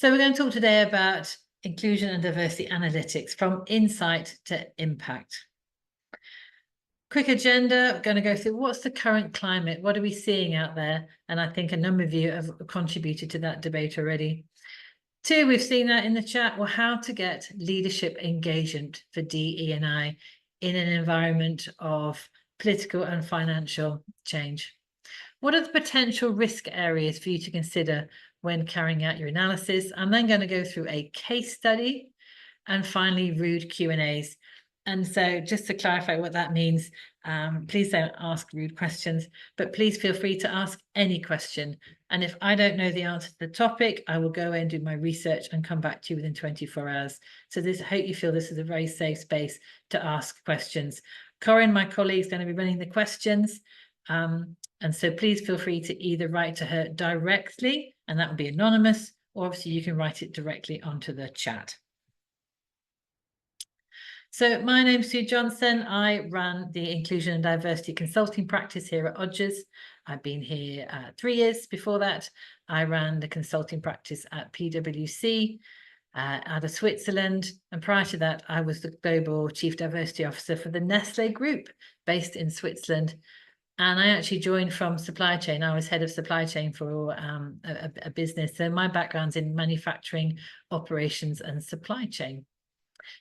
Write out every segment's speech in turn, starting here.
So we're going to talk today about inclusion and diversity analytics from insight to impact. Quick agenda, going to go through what's the current climate, what are we seeing out there? And I think a number of you have contributed to that debate already. 2, we've seen that in the chat, well, how to get leadership engagement for DE&I in an environment of political and financial change. What are the potential risk areas for you to consider when carrying out your analysis? I'm then going to go through a case study and finally rude Q&As. And so just to clarify what that means, please don't ask rude questions, but please feel free to ask any question. And if I don't know the answer to the topic, I will go away and do my research and come back to you within 24 hours. So I hope you feel this is a very safe space to ask questions. Corinne, my colleague, is going to be running the questions. And so please feel free to either write to her directly, and that will be anonymous, or obviously you can write it directly onto the chat. So my name's Sue Johnson. I run the Inclusion and Diversity Consulting practice here at Odgers. I've been here 3 years. Before that, I ran the consulting practice at PwC out of Switzerland. And prior to that, I was the Global Chief Diversity Officer for the Nestle Group based in Switzerland. And I actually joined from supply chain. I was head of supply chain for a business. So my background's in manufacturing, operations, and supply chain.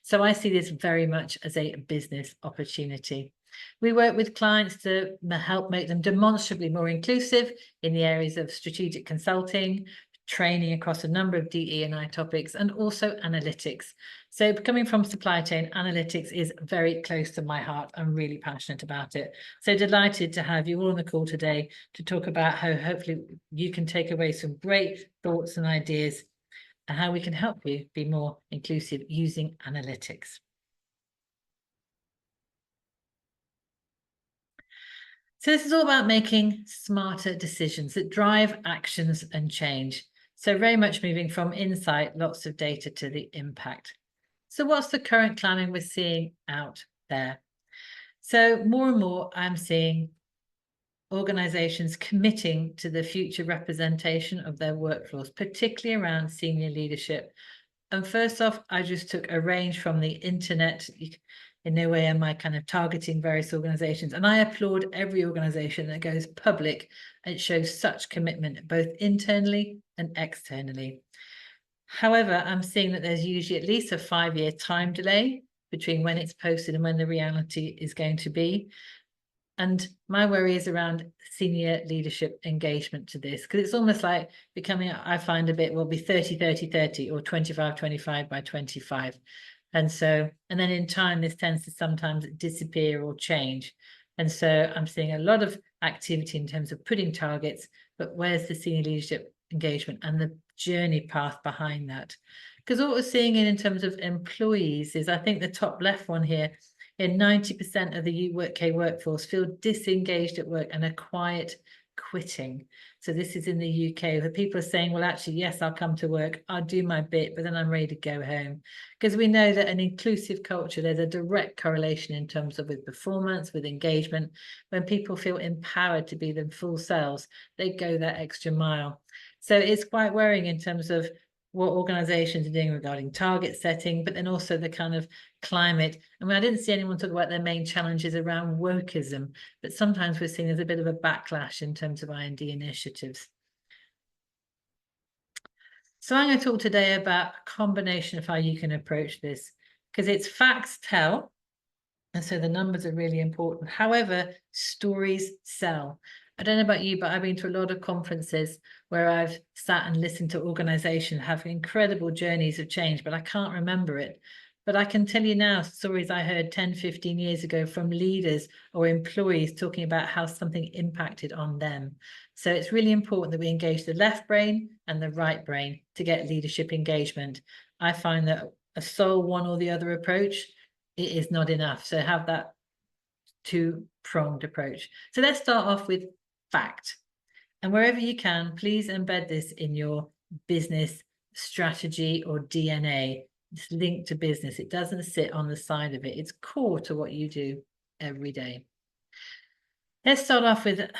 So I see this very much as a business opportunity. We work with clients to help make them demonstrably more inclusive in the areas of strategic consulting, training across a number of DE&I topics, and also analytics. So coming from supply chain, analytics is very close to my heart. I'm really passionate about it. So delighted to have you all on the call today to talk about how hopefully you can take away some great thoughts and ideas and how we can help you be more inclusive using analytics. So this is all about making smarter decisions that drive actions and change. So very much moving from insight, lots of data, to the impact. So what's the current climate we're seeing out there? So more and more I'm seeing organizations committing to the future representation of their workforce, particularly around senior leadership. And first off, I just took a range from the internet. In no way am I kind of targeting various organizations. And I applaud every organization that goes public and shows such commitment, both internally and externally. However, I'm seeing that there's usually at least a 5-year time delay between when it's posted and when the reality is going to be. And my worry is around senior leadership engagement to this, because it's almost like becoming, I find a bit, will be 30-30-30 or 25-25 by 25. And so, and then in time, this tends to sometimes disappear or change. And so I'm seeing a lot of activity in terms of putting targets, but where's the senior leadership engagement and the journey path behind that? Because what we're seeing in terms of employees is, I think the top left one here, in 90% of the UK workforce feel disengaged at work and are quiet quitting. So this is in the UK, where people are saying, well, actually, yes, I'll come to work, I'll do my bit, but then I'm ready to go home. Because we know that an inclusive culture, there's a direct correlation in terms of with performance, with engagement. When people feel empowered to be their full selves, they go that extra mile. So it's quite worrying in terms of what organizations are doing regarding target setting, but then also the kind of climate. I mean, I didn't see anyone talk about their main challenges around wokeism, but sometimes we're seeing there's a bit of a backlash in terms of I&D initiatives. So I'm going to talk today about a combination of how you can approach this, because it's facts tell, and so the numbers are really important. However, stories sell. I don't know about you, but I've been to a lot of conferences where I've sat and listened to organizations have incredible journeys of change, but I can't remember it. But I can tell you now stories I heard 10, 15 years ago from leaders or employees talking about how something impacted on them. So it's really important that we engage the left brain and the right brain to get leadership engagement. I find that a sole one or the other approach, it is not enough. So have that two-pronged approach. So let's start off with fact. And wherever you can, please embed this in your business strategy or DNA. It's linked to business. It doesn't sit on the side of it. It's core to what you do every day. Let's start off with a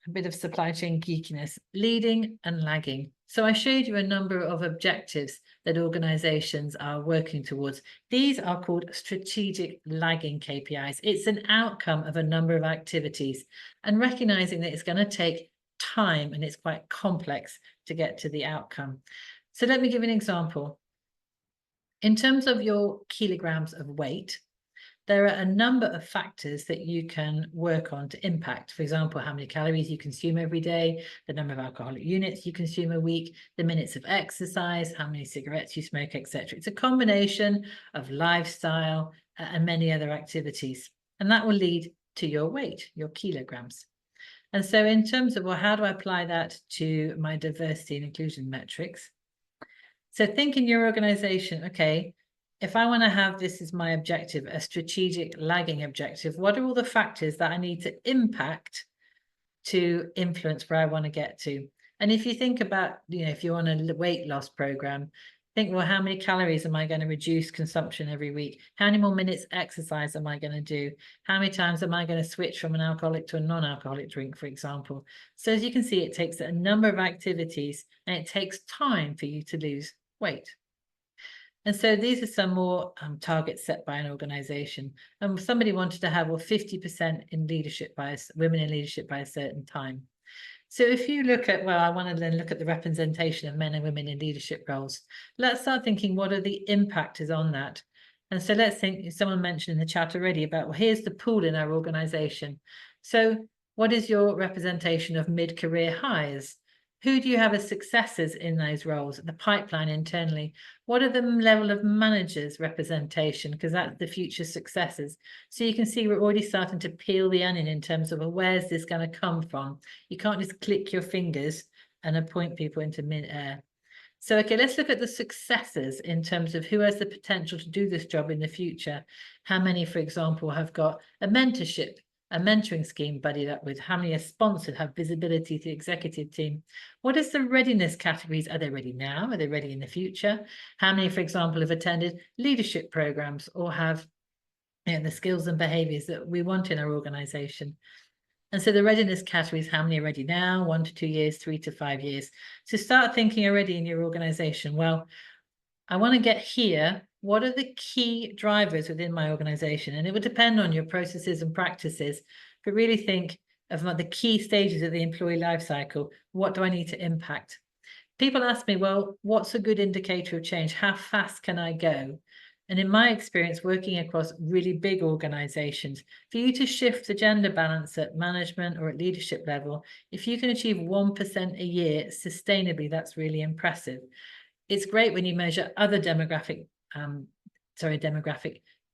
bit of supply chain geekiness, leading and lagging. So I showed you a number of objectives that organizations are working towards. These are called strategic lagging KPIs. It's an outcome of a number of activities, and recognizing that it's going to take time and it's quite complex to get to the outcome. So let me give you an example. In terms of your kilograms of weight, there are a number of factors that you can work on to impact. For example, how many calories you consume every day, the number of alcoholic units you consume a week, the minutes of exercise, how many cigarettes you smoke, etc. It's a combination of lifestyle and many other activities. And that will lead to your weight, your kilograms. And so in terms of, well, how do I apply that to my diversity and inclusion metrics? So think in your organization, okay, if I want to have this as my objective, a strategic lagging objective, what are all the factors that I need to impact to influence where I want to get to? And if you think about, if you're on a weight loss program, think, well, how many calories am I going to reduce consumption every week? How many more minutes exercise am I going to do? How many times am I going to switch from an alcoholic to a non-alcoholic drink, for example? So as you can see, it takes a number of activities and it takes time for you to lose weight. And so these are some more targets set by an organization. And somebody wanted to have 50% in leadership by women in leadership by a certain time. So if you look at, well, I want to then look at the representation of men and women in leadership roles. Let's start thinking, what are the impactors on that? And so let's think, someone mentioned in the chat already about, well, here's the pool in our organization. So what is your representation of mid-career hires? Who do you have as successors in those roles, the pipeline internally? What are the level of managers representation? Because that's the future successors. So you can see we're already starting to peel the onion in terms of, well, where's this going to come from? You can't just click your fingers and appoint people into mid-air. So, okay, let's look at the successors in terms of who has the potential to do this job in the future. How many, for example, have got a mentorship, a mentoring scheme buddied up with? How many are sponsored, have visibility to the executive team? What is the readiness categories? Are they ready now? Are they ready in the future? How many, for example, have attended leadership programs or have the skills and behaviors that we want in our organization? And so the readiness categories, how many are ready now? 1 to 2 years, 3 to 5 years. So start thinking already in your organization, well, I want to get here. What are the key drivers within my organization? And it would depend on your processes and practices, but really think of the key stages of the employee life cycle. What do I need to impact? People ask me, well, what's a good indicator of change? How fast can I go? And in my experience, working across really big organizations, for you to shift the gender balance at management or at leadership level, if you can achieve 1% a year sustainably, that's really impressive. It's great when you measure other demographic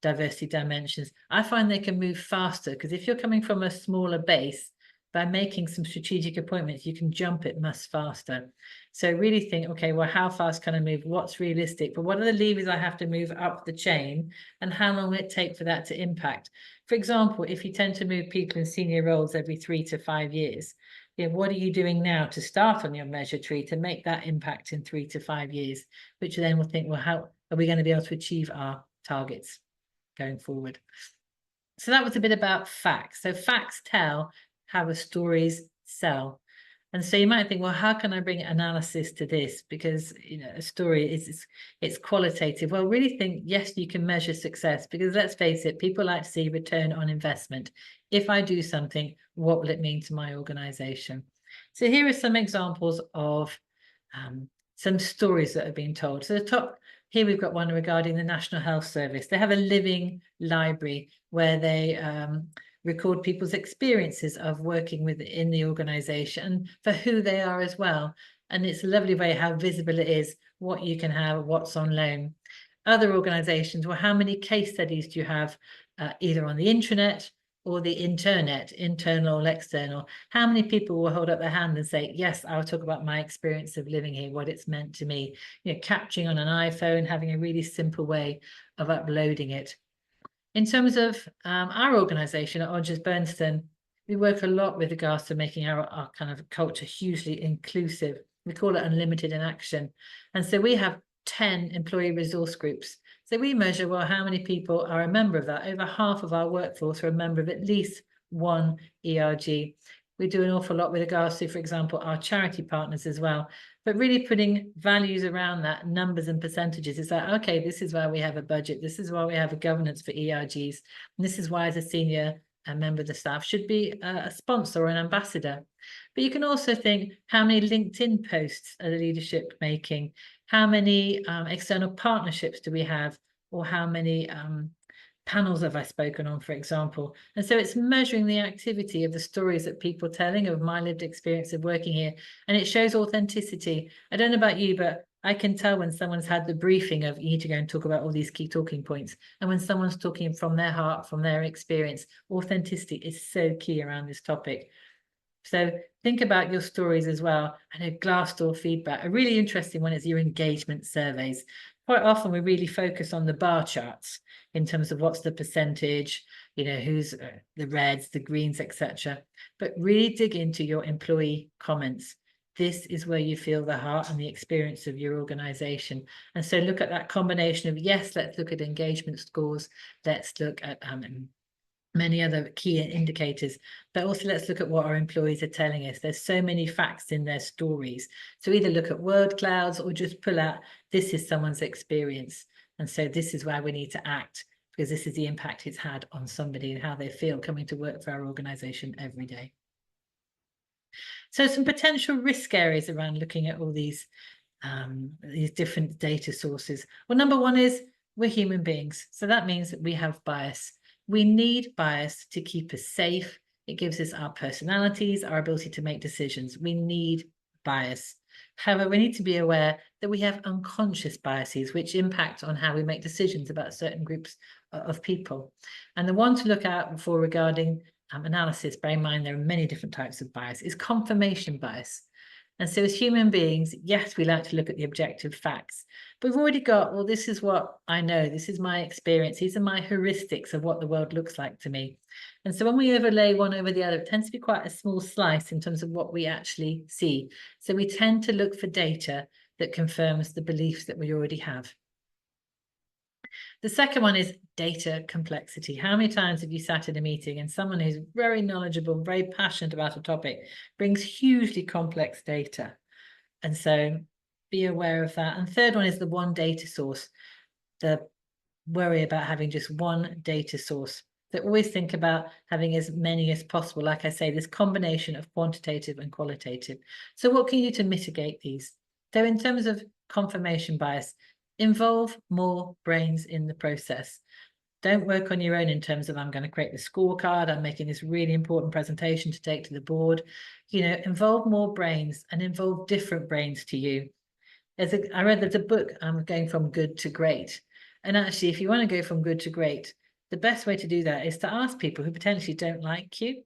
diversity dimensions. I find they can move faster because if you're coming from a smaller base, by making some strategic appointments, you can jump it much faster. So really think, okay, well, how fast can I move? What's realistic? But what are the levers I have to move up the chain? And how long will it take for that to impact? For example, if you tend to move people in senior roles every 3 to 5 years, what are you doing now to start on your measure tree to make that impact in 3 to 5 years? Which then will think, well, how are we going to be able to achieve our targets going forward? So that was a bit about facts. So facts tell how the stories sell. And so you might think, well, how can I bring analysis to this? Because a story it's qualitative. Well, really think, yes, you can measure success, because let's face it, people like to see return on investment. If I do something, what will it mean to my organization? So here are some examples of some stories that have been told. So the top here, we've got one regarding the National Health Service. They have a living library where they record people's experiences of working within the organization for who they are as well. And it's a lovely way how visible it is, what you can have, what's on loan. Other organizations, well, how many case studies do you have either on the intranet or the internet, internal or external? How many people will hold up their hand and say, yes, I'll talk about my experience of living here, what it's meant to me, capturing on an iPhone, having a really simple way of uploading it. In terms of our organization at Odgers Berndtson, we work a lot with regards to making our kind of culture hugely inclusive. We call it Unlimited in Action. And so we have 10 employee resource groups. So we measure, well, how many people are a member of that? Over half of our workforce are a member of at least one ERG. We do an awful lot with regards to, for example, our charity partners as well. But really putting values around that, numbers and percentages, is that, okay, this is why we have a budget, this is why we have a governance for ERGs, and this is why as a senior member of the staff should be a sponsor or an ambassador. But you can also think, how many LinkedIn posts are the leadership making? How many external partnerships do we have? Or how many panels have I spoken on, for example? And so it's measuring the activity of the stories that people are telling of my lived experience of working here. And it shows authenticity. I don't know about you, but I can tell when someone's had the briefing of, you need to go and talk about all these key talking points. And when someone's talking from their heart, from their experience, authenticity is so key around this topic. So think about your stories as well. I know Glassdoor feedback, a really interesting one is your engagement surveys. Quite often we really focus on the bar charts in terms of what's the percentage, who's the reds, the greens, etc. But really dig into your employee comments. This is where you feel the heart and the experience of your organization. And so look at that combination of, yes, let's look at engagement scores. Let's look at many other key indicators, but also let's look at what our employees are telling us. There's so many facts in their stories. So either look at word clouds or just pull out, this is someone's experience. And so this is where we need to act, because this is the impact it's had on somebody and how they feel coming to work for our organization every day. So some potential risk areas around looking at all these different data sources. Well, number one is we're human beings. So that means that we have bias. We need bias to keep us safe. It gives us our personalities, our ability to make decisions. We need bias. However, we need to be aware that we have unconscious biases which impact on how we make decisions about certain groups of people. And the one to look out for regarding analysis, bear in mind there are many different types of bias, is confirmation bias. And so as human beings, yes, we like to look at the objective facts, but we've already got, well, this is what I know, this is my experience, these are my heuristics of what the world looks like to me. And so when we overlay one over the other, it tends to be quite a small slice in terms of what we actually see. So we tend to look for data that confirms the beliefs that we already have. The second one is data complexity. How many times have you sat in a meeting and someone who's very knowledgeable, very passionate about a topic brings hugely complex data? And so be aware of that. And third one is the one data source, the worry about having just one data source. So always think about having as many as possible. Like I say, this combination of quantitative and qualitative. So what can you do to mitigate these? So in terms of confirmation bias, involve more brains in the process. Don't work on your own in terms of, I'm going to create the scorecard, I'm making this really important presentation to take to the board. Involve more brains and involve different brains to you. I read there's a book, Going from Good to Great. And actually, if you want to go from good to great, the best way to do that is to ask people who potentially don't like you,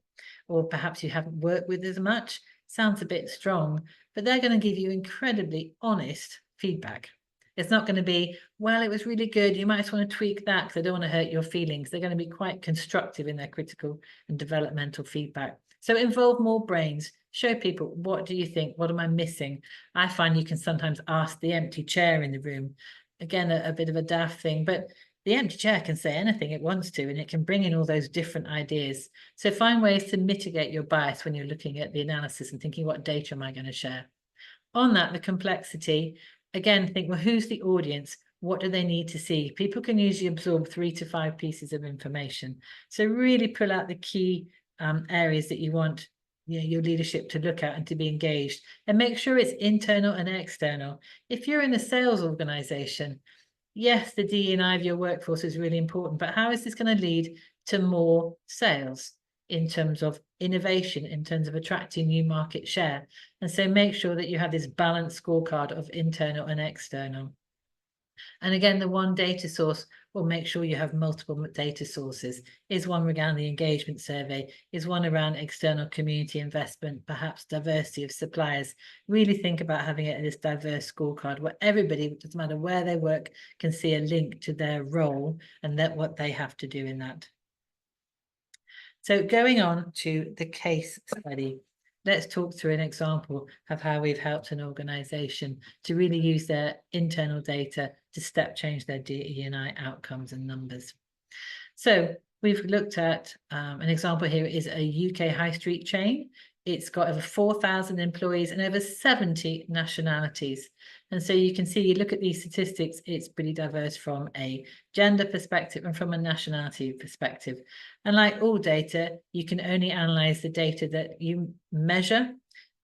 or perhaps you haven't worked with as much. Sounds a bit strong, but they're going to give you incredibly honest feedback. It's not going to be, well, it was really good, you might just want to tweak that because I don't want to hurt your feelings. They're going to be quite constructive in their critical and developmental feedback. So involve more brains. Show people, what do you think? What am I missing? I find you can sometimes ask the empty chair in the room. Again, a bit of a daft thing, but the empty chair can say anything it wants to, and it can bring in all those different ideas. So find ways to mitigate your bias when you're looking at the analysis and thinking, what data am I going to share? On that, the complexity, again, think, well, who's the audience? What do they need to see? People can usually absorb 3 to 5 pieces of information. So really pull out the key areas that you want your leadership to look at and to be engaged, and make sure it's internal and external. If you're in a sales organization, yes, the DE&I of your workforce is really important, but how is this going to lead to more sales in terms of innovation, in terms of attracting new market share? And so make sure that you have this balanced scorecard of internal and external. And again, the one data source, will make sure you have multiple data sources. Is one around the engagement survey? Is one around external community investment, perhaps diversity of suppliers? Really think about having it in this diverse scorecard where everybody, doesn't matter where they work, can see a link to their role and what they have to do in that. So going on to the case study, let's talk through an example of how we've helped an organization to really use their internal data to step change their DE&I outcomes and numbers. So we've looked at an example here is a UK high street chain It's got over 4,000 employees and over 70 nationalities. And so you can see, you look at these statistics, it's pretty diverse from a gender perspective and from a nationality perspective. And like all data, you can only analyze the data that you measure.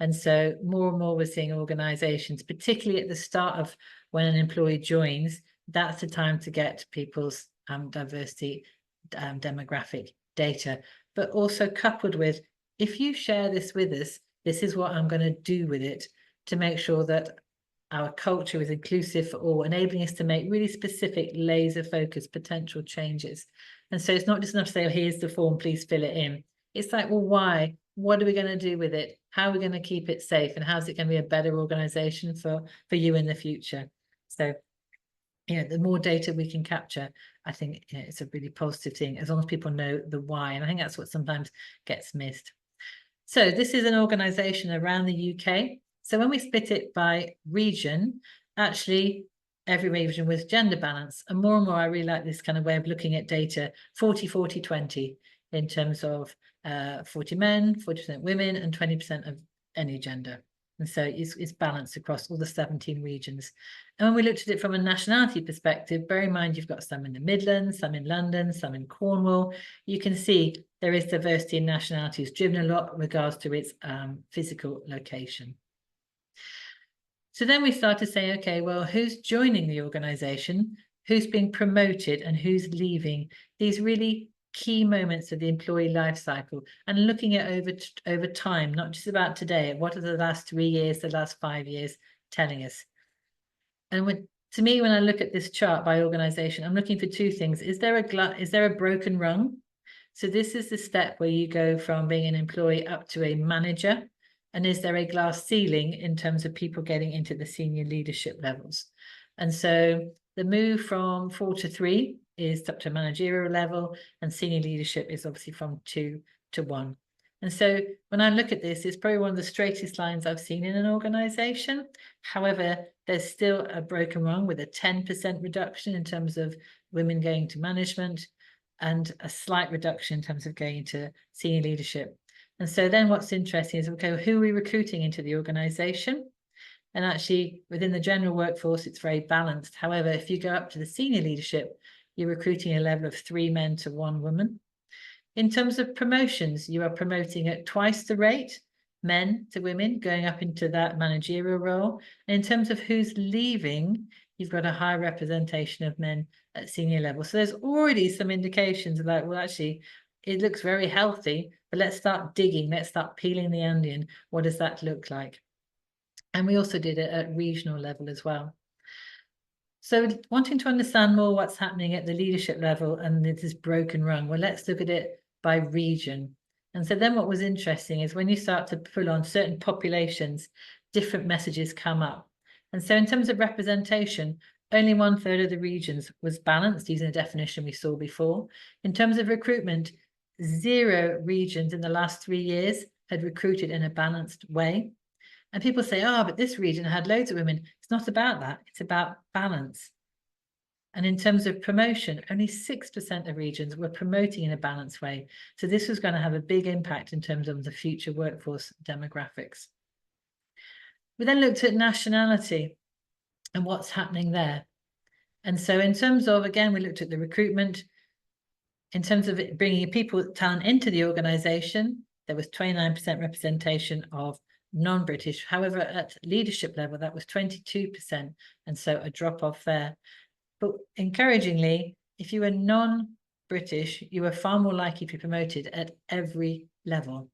And so more and more we're seeing organizations, particularly at the start of when an employee joins, that's the time to get people's diversity demographic data, but also coupled with, if you share this with us, this is what I'm going to do with it to make sure that our culture is inclusive for all, enabling us to make really specific laser focused potential changes. And so it's not just enough to say, oh, here's the form, please fill it in. It's like, well, why? What are we going to do with it? How are we going to keep it safe? And how's it going to be a better organization for you in the future? So, the more data we can capture, I think it's a really positive thing, as long as people know the why. And I think that's what sometimes gets missed. So this is an organization around the UK. So when we split it by region, actually every region was gender balance. And more I really like this kind of way of looking at data, 40-40-20, in terms of 40 men, 40% women, and 20% of any gender. And so it's balanced across all the 17 regions. And when we looked at it from a nationality perspective, bear in mind you've got some in the Midlands, some in London, some in Cornwall. You can see there is diversity in nationalities, driven a lot in regards to its physical location. So then we start to say, okay, well, who's joining the organization, who's being promoted, and who's leaving? These really key moments of the employee life cycle, and looking at over time, not just about today. What are the last 3 years, the last 5 years telling us? And to me, when I look at this chart by organization, I'm looking for two things. Is there a broken rung? So this is the step where you go from being an employee up to a manager. And is there a glass ceiling in terms of people getting into the senior leadership levels? And so the move from 4 to 3 is up to managerial level, and senior leadership is obviously from 2 to 1. And so when I look at this, it's probably one of the straightest lines I've seen in an organization. However, there's still a broken rung with a 10% reduction in terms of women going to management, and a slight reduction in terms of going into senior leadership. And so then what's interesting is, okay, who are we recruiting into the organization? And actually within the general workforce, it's very balanced. However, if you go up to the senior leadership, you're recruiting a level of 3 men to 1 woman. In terms of promotions, you are promoting at twice the rate, men to women, going up into that managerial role. And in terms of who's leaving, you've got a high representation of men at senior level. So there's already some indications about, well, actually, it looks very healthy, but let's start digging, let's start peeling the onion. What does that look like? And we also did it at regional level as well. So wanting to understand more what's happening at the leadership level and this broken rung, well, let's look at it by region. And so then what was interesting is when you start to pull on certain populations, different messages come up. And so in terms of representation, only 1/3 of the regions was balanced, using a definition we saw before. In terms of recruitment, 0 regions in the last 3 years had recruited in a balanced way. And people say, oh, but this region had loads of women. It's not about that. It's about balance. And in terms of promotion, only 6% of regions were promoting in a balanced way. So this was going to have a big impact in terms of the future workforce demographics. We then looked at nationality and what's happening there. And so in terms of, again, we looked at the recruitment. In terms of bringing talent into the organization, there was 29% representation of non-British. However, at leadership level, that was 22%. And so a drop off there. But encouragingly, if you were non-British, you were far more likely to be promoted at every level.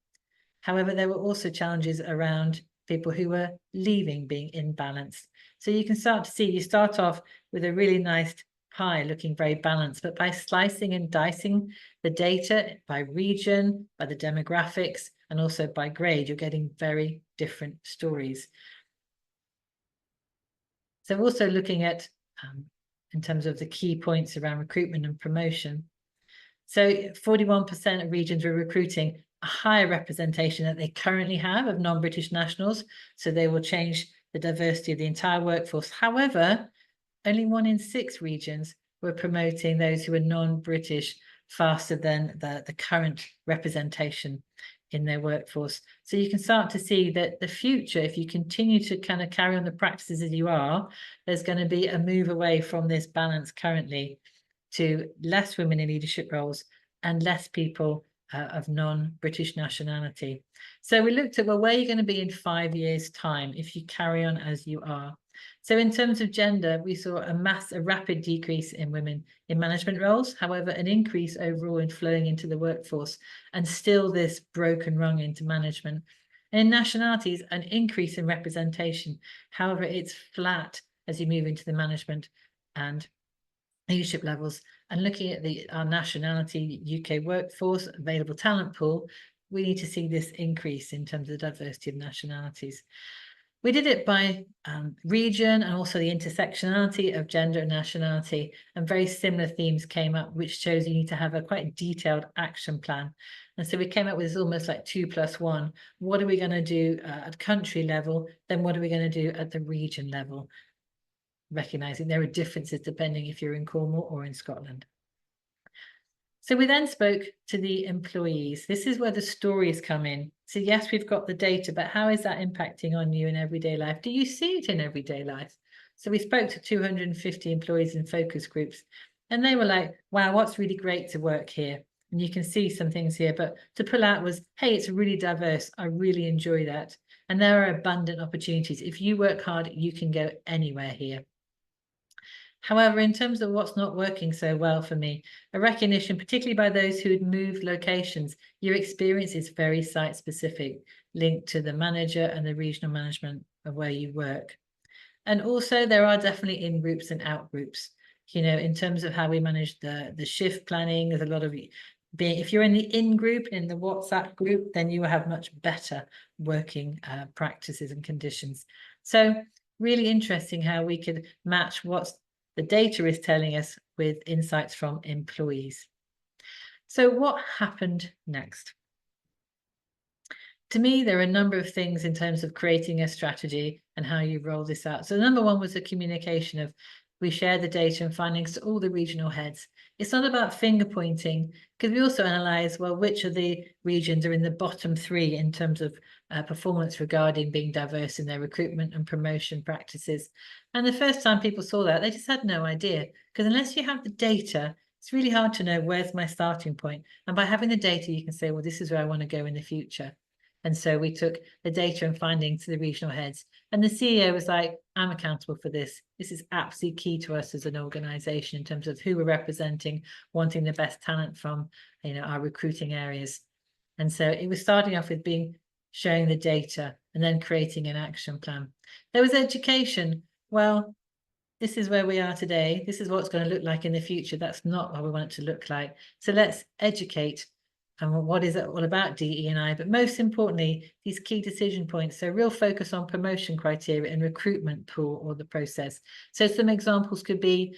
However, there were also challenges around people who were leaving being imbalanced. So you can start to see, you start off with a really nice pie looking very balanced, but by slicing and dicing the data by region, by the demographics, and also by grade, you're getting very different stories. So also looking at, in terms of the key points around recruitment and promotion. So 41% of regions were recruiting a higher representation that they currently have of non-British nationals. So they will change the diversity of the entire workforce. However, only 1 in 6 regions were promoting those who are non-British faster than the current representation in their workforce. So you can start to see that the future, if you continue to kind of carry on the practices as you are, there's going to be a move away from this balance currently to less women in leadership roles and less people of non-British nationality. So we looked at, well, where are you going to be in 5 years' time if you carry on as you are? So in terms of gender, we saw a rapid decrease in women in management roles, however, an increase overall in flowing into the workforce, and still this broken rung into management. And in nationalities, an increase in representation. However, it's flat as you move into the management and leadership levels. And looking at our nationality UK workforce available talent pool, we need to see this increase in terms of the diversity of nationalities. We did it by region and also the intersectionality of gender and nationality, and very similar themes came up, which shows you need to have a quite detailed action plan. And so we came up with this almost like 2+1. What are we going to do at country level? Then what are we going to do at the region level? Recognizing there are differences depending if you're in Cornwall or in Scotland. So we then spoke to the employees. This is where the stories come in. So yes, we've got the data, but how is that impacting on you in everyday life? Do you see it in everyday life? So we spoke to 250 employees in focus groups, and they were like, wow, what's really great to work here? And you can see some things here, but to pull out was, hey, it's really diverse. I really enjoy that. And there are abundant opportunities. If you work hard, you can go anywhere here. However, in terms of what's not working so well for me, a recognition, particularly by those who had moved locations, your experience is very site-specific, linked to the manager and the regional management of where you work. And also there are definitely in-groups and out-groups. You know, in terms of how we manage the shift planning, there's a lot of if you're in the in-group, in the WhatsApp group, then you will have much better working practices and conditions. So really interesting how we could match what's the data is telling us with insights from employees. So what happened next? To me, there are a number of things in terms of creating a strategy and how you roll this out. So number one was the communication of, we share the data and findings to all the regional heads. It's not about finger pointing, because we also analyze, well, which of the regions are in the bottom 3 in terms of performance regarding being diverse in their recruitment and promotion practices. And the first time people saw that, they just had no idea, because unless you have the data, it's really hard to know where's my starting point. And by having the data, you can say, well, this is where I want to go in the future. And so we took the data and findings to the regional heads, and the CEO was like, I'm accountable for this. This is absolutely key to us as an organization in terms of who we're representing, wanting the best talent from, you know, our recruiting areas. And so it was starting off with showing the data and then creating an action plan. There was education. Well, this is where we are today. This is what it's going to look like in the future. That's not what we want it to look like. So let's educate. And what is it all about DE&I? But most importantly, these key decision points. So real focus on promotion criteria and recruitment pool or the process. So some examples could be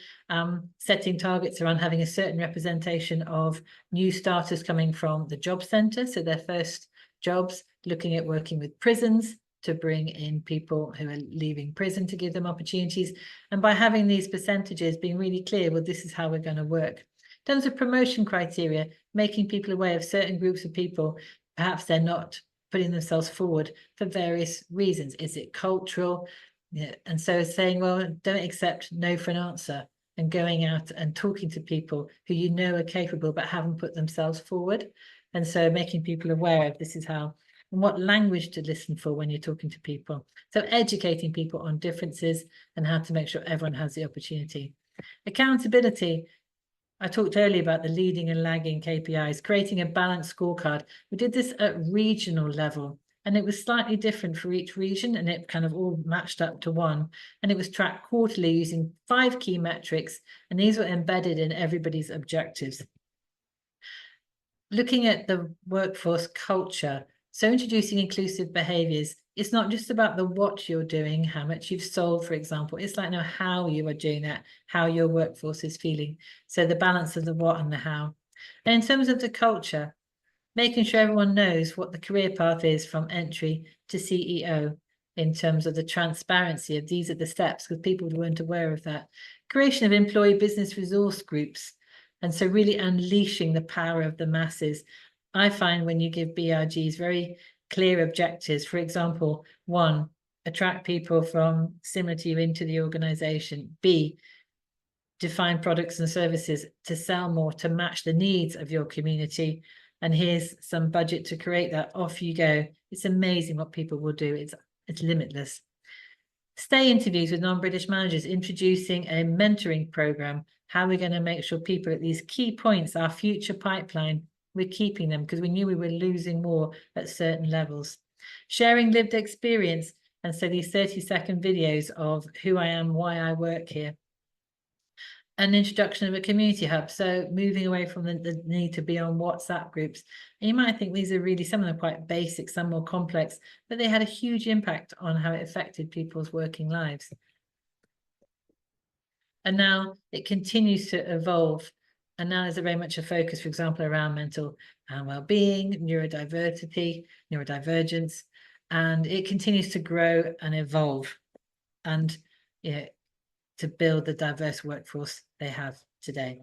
setting targets around having a certain representation of new starters coming from the job centre. So their first jobs, looking at working with prisons to bring in people who are leaving prison to give them opportunities. And by having these percentages, being really clear, well, this is how we're going to work. In terms of promotion criteria, making people aware of certain groups of people, perhaps they're not putting themselves forward for various reasons. Is it cultural? Yeah. And so saying, well, don't accept no for an answer, and going out and talking to people who you know are capable but haven't put themselves forward. And so making people aware of this is how, and what language to listen for when you're talking to people. So educating people on differences and how to make sure everyone has the opportunity. Accountability. I talked earlier about the leading and lagging KPIs, creating a balanced scorecard. We did this at regional level, and it was slightly different for each region, and it kind of all matched up to one. And it was tracked quarterly using 5 key metrics, and these were embedded in everybody's objectives. Looking at the workforce culture, so introducing inclusive behaviours, it's not just about the what you're doing, how much you've sold, for example. It's like, no, how you are doing that, how your workforce is feeling. So the balance of the what and the how. And in terms of the culture, making sure everyone knows what the career path is from entry to CEO in terms of the transparency of these are the steps, because people weren't aware of that. Creation of employee business resource groups. And so really unleashing the power of the masses, I find when you give BRGs very clear objectives, for example, 1, attract people from similar to you into the organization. B, define products and services to sell more, to match the needs of your community. And here's some budget to create that. Off you go. It's amazing what people will do. It's limitless. Stay interviews with non-British managers, introducing a mentoring program. How are we going to make sure people at these key points, our future pipeline, we're keeping them, because we knew we were losing more at certain levels. Sharing lived experience. And so these 30-second videos of who I am, why I work here. An introduction of a community hub. So moving away from the need to be on WhatsApp groups. And you might think these are really, some of them quite basic, some more complex, but they had a huge impact on how it affected people's working lives. And now it continues to evolve. And now there's very much a focus, for example, around mental well-being, neurodivergence, and it continues to grow and evolve. And to build the diverse workforce they have today.